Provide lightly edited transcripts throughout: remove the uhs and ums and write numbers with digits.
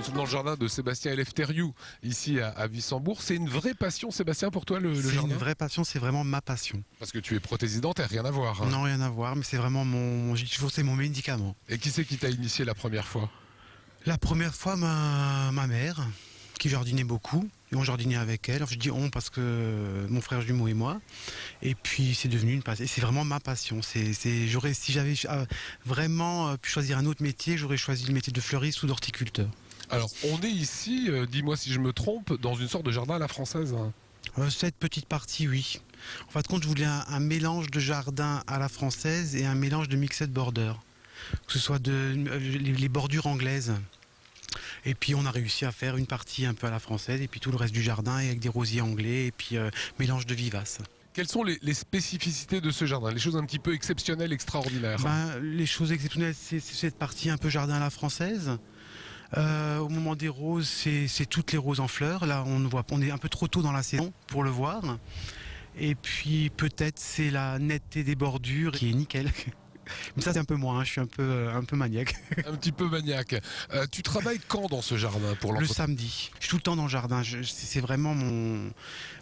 Nous sommes dans le jardin de Sébastien Eleftheriou, ici à Wissembourg. C'est une vraie passion, Sébastien, pour toi, le jardin? C'est une vraie passion, c'est vraiment ma passion. Parce que tu es prothésiste dentaire, rien à voir. Hein. Non, rien à voir, mais c'est vraiment c'est mon médicament. Et qui c'est qui t'a initié la première fois? La première fois, ma mère, qui jardinait beaucoup, et on jardinait avec elle. Alors, je dis on parce que mon frère jumeau et moi. Et puis c'est devenu une passion. C'est vraiment ma passion. Si j'avais vraiment pu choisir un autre métier, j'aurais choisi le métier de fleuriste ou d'horticulteur. Alors, on est ici, dis-moi si je me trompe, dans une sorte de jardin à la française. Cette petite partie, oui. En fin de compte, je voulais un mélange de jardin à la française et un mélange de mixed border. Que ce soit les bordures anglaises. Et puis on a réussi à faire une partie un peu à la française et puis tout le reste du jardin avec des rosiers anglais et puis mélange de vivaces. Quelles sont les spécificités de ce jardin? Les choses un petit peu exceptionnelles, extraordinaires? Les choses exceptionnelles, c'est cette partie un peu jardin à la française. Au moment des roses, c'est toutes les roses en fleurs. Là, on est un peu trop tôt dans la saison pour le voir. Et puis peut-être c'est la netteté des bordures qui est nickel. Mais ça c'est un peu moi, hein. Je suis un peu maniaque. Un petit peu maniaque. Tu travailles quand dans ce jardin pour Le l'entretien? samedi. Je suis tout le temps dans le jardin. C'est vraiment mon...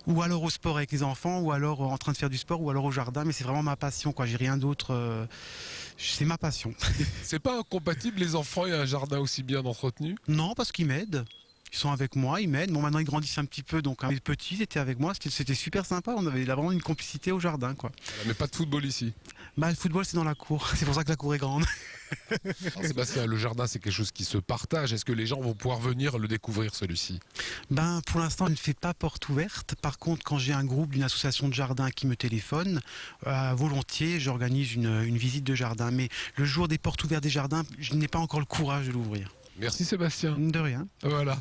Ou alors au sport avec les enfants, ou alors en train de faire du sport, ou alors au jardin. Mais c'est vraiment ma passion, quoi. J'ai rien d'autre. C'est ma passion. C'est pas incompatible les enfants et un jardin aussi bien entretenu? Non, parce qu'ils m'aident. Ils sont avec moi, ils m'aident. Bon, maintenant ils grandissent un petit peu, donc les petits ils étaient avec moi. C'était super sympa. On avait là, vraiment une complicité au jardin, quoi. Voilà, mais pas de football ici. Le football c'est dans la cour. C'est pour ça que la cour est grande. Alors, Sébastien, le jardin c'est quelque chose qui se partage. Est-ce que les gens vont pouvoir venir le découvrir celui-ci? Pour l'instant, je ne fais pas porte ouverte. Par contre, quand j'ai un groupe d'une association de jardin qui me téléphone, volontiers, j'organise une visite de jardin. Mais le jour des portes ouvertes des jardins, je n'ai pas encore le courage de l'ouvrir. Merci Sébastien. De rien. Voilà.